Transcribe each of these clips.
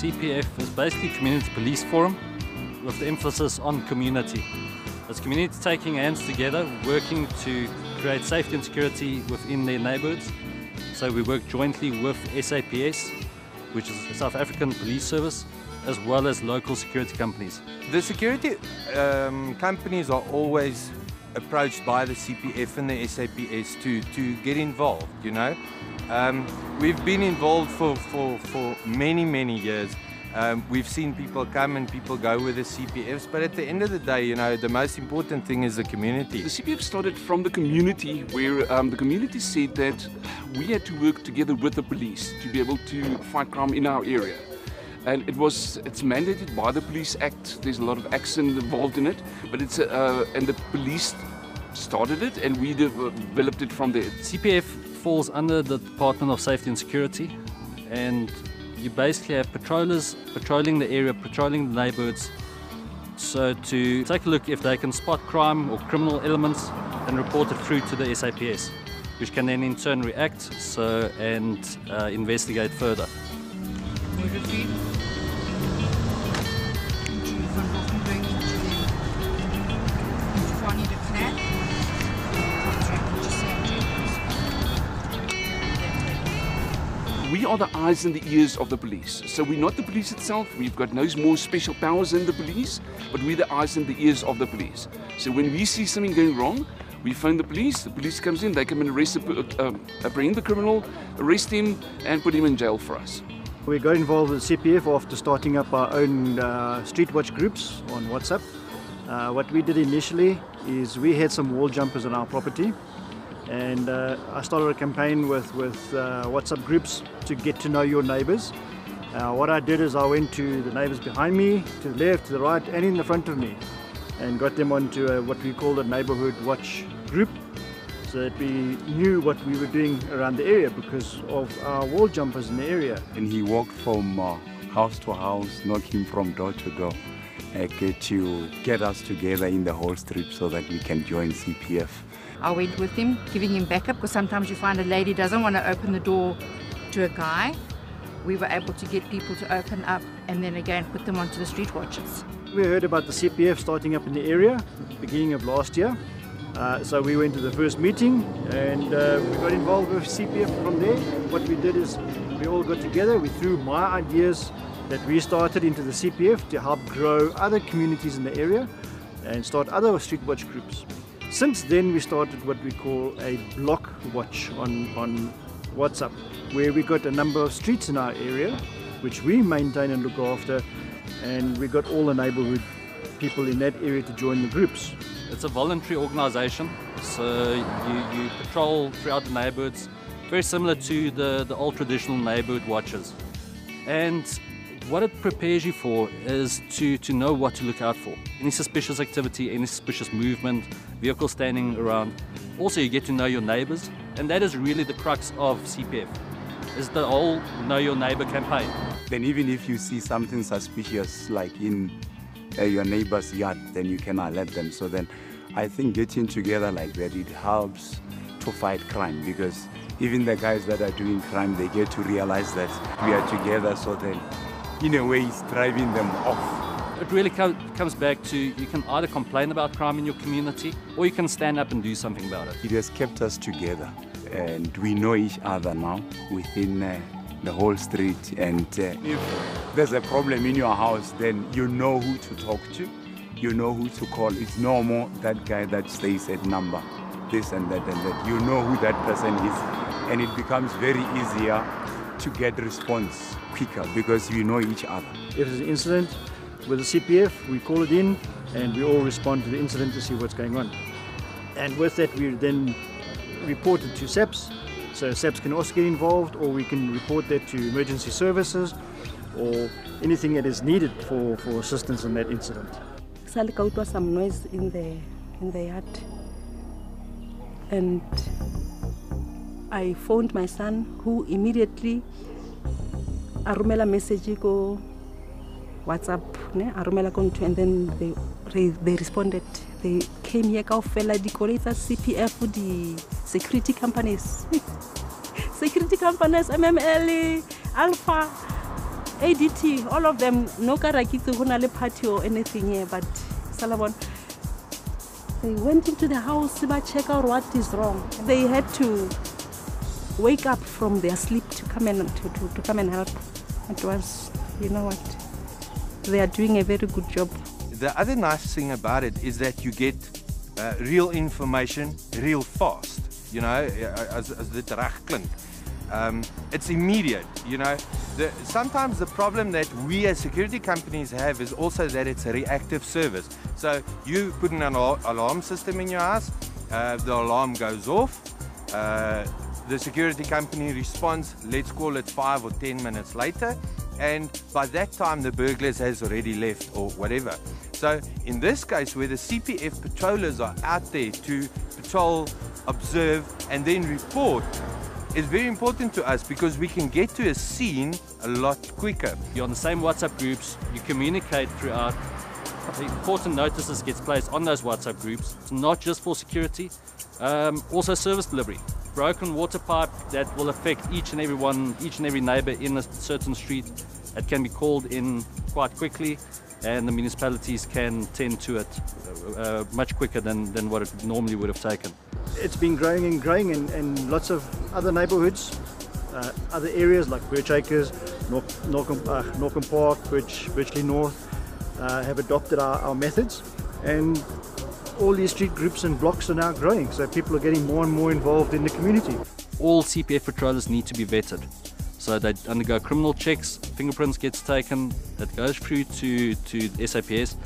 CPF is basically Community Police Forum with the emphasis on community. It's community taking hands together, working to create safety and security within their neighbourhoods. So we work jointly with SAPS, which is the South African Police Service, as well as local security companies. The security companies are always approached by the CPF and the SAPS to get involved, you know. We've been involved for many years. We've seen people come and people go with the CPFs, but at the end of the day, you know, the most important thing is the community. The CPF started from the community, where the community said that we had to work together with the police to be able to fight crime in our area. And it's mandated by the Police Act. There's a lot of action involved in it, but and the police started it and we developed it from there. CPF falls under the Department of Safety and Security, and you basically have patrollers patrolling the area, patrolling the neighbourhoods, so to take a look if they can spot crime or criminal elements and report it through to the SAPS, which can then in turn react and investigate further. We are the eyes and the ears of the police. So we're not the police itself, we've got no more special powers than the police, but we're the eyes and the ears of the police. So when we see something going wrong, we phone the police comes in, they come and apprehend the criminal, arrest him and put him in jail for us. We got involved with CPF after starting up our own street watch groups on WhatsApp. What we did initially is we had some wall jumpers on our property, and I started a campaign with WhatsApp groups to get to know your neighbours. What I did is I went to the neighbours behind me, to the left, to the right and in the front of me, and got them onto what we call a neighbourhood watch group, so that we knew what we were doing around the area because of our wall jumpers in the area. And he walked from house to house, knocking from door to door, to get us together in the whole strip so that we can join CPF. I went with him, giving him backup, because sometimes you find a lady doesn't want to open the door to a guy. We were able to get people to open up and then again put them onto the street watches. We heard about the CPF starting up in the area at the beginning of last year. So we went to the first meeting and we got involved with CPF from there. What we did is we all got together, we threw my ideas that we started into the CPF to help grow other communities in the area and start other street watch groups. Since then we started what we call a block watch on WhatsApp, where we got a number of streets in our area which we maintain and look after, and we got all the neighbourhood people in that area to join the groups. It's a voluntary organisation, so you patrol throughout the neighbourhoods, very similar to the old traditional neighbourhood watches. And what it prepares you for is to know what to look out for. Any suspicious activity, any suspicious movement, vehicles standing around. Also, you get to know your neighbours, and that is really the crux of CPF, is the whole Know Your Neighbour campaign. Then even if you see something suspicious like in your neighbor's yard, then you can alert them. So then I think getting together like that, it helps to fight crime, because even the guys that are doing crime, they get to realize that we are together, so then in a way it's driving them off. It really comes back to, you can either complain about crime in your community or you can stand up and do something about it. It has kept us together, and we know each other now within the whole street, and if there's a problem in your house, then you know who to talk to, you know who to call. It's no more that guy that stays at number this and that and that. You know who that person is, and it becomes very easier to get response quicker because you know each other. If there's an incident with the CPF, we call it in and we all respond to the incident to see what's going on. And with that we then report it to SAPS, so SAPS can also get involved, or we can report that to emergency services or anything that is needed for assistance in that incident. Suddenly was some noise in the yard, and I phoned my son, who immediately arumela message go WhatsApp, arumela konto, and then they responded. They came here kaofela di koleta CPF, the security companies, MML, Alpha, ADT, all of them, no karakitsu hunale party or anything here, but Salomon, they went into the house to check out what is wrong. They had to wake up from their sleep to come and to come and help. It was, you know what, they are doing a very good job. The other nice thing about it is that you get real information real fast. You know, as dit reg klink. It's immediate, you know. Sometimes the problem that we as security companies have is also that it's a reactive service. So you put an alarm system in your house, the alarm goes off, the security company responds, let's call it 5 or 10 minutes later, and by that time the burglars has already left or whatever. So in this case, where the CPF patrollers are out there to patrol, observe and then report, is very important to us because we can get to a scene a lot quicker. You're on the same WhatsApp groups, you communicate throughout. The important notices gets placed on those WhatsApp groups. It's not just for security, also service delivery. Broken water pipe that will affect each and every neighbor in a certain street. It can be called in quite quickly, and the municipalities can tend to it much quicker than what it normally would have taken. It's been growing in lots of other neighborhoods, other areas like Birch Acres, Norkem Park, Birchley North have adopted our methods, and all these street groups and blocks are now growing, so people are getting more and more involved in the community. All CPF patrollers need to be vetted. So they undergo criminal checks, fingerprints gets taken, that goes through to SAPS,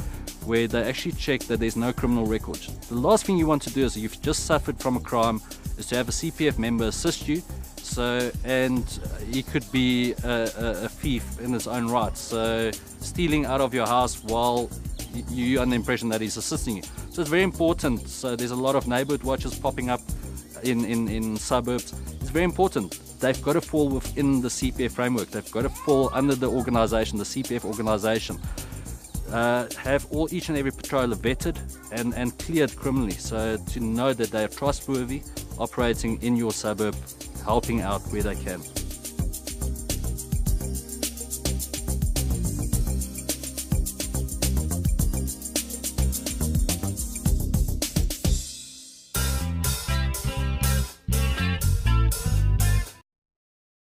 where they actually check that there's no criminal records. The last thing you want to do is, if you've just suffered from a crime, is to have a CPF member assist you. So, and he could be a thief in his own right. So stealing out of your house while you're under the impression that he's assisting you. So it's very important. So there's a lot of neighborhood watches popping up in suburbs. It's very important. They've got to fall within the CPF framework. They've got to fall under the organization, the CPF organization. Have each and every patroller vetted and cleared criminally, so to know that they are trustworthy, operating in your suburb, helping out where they can.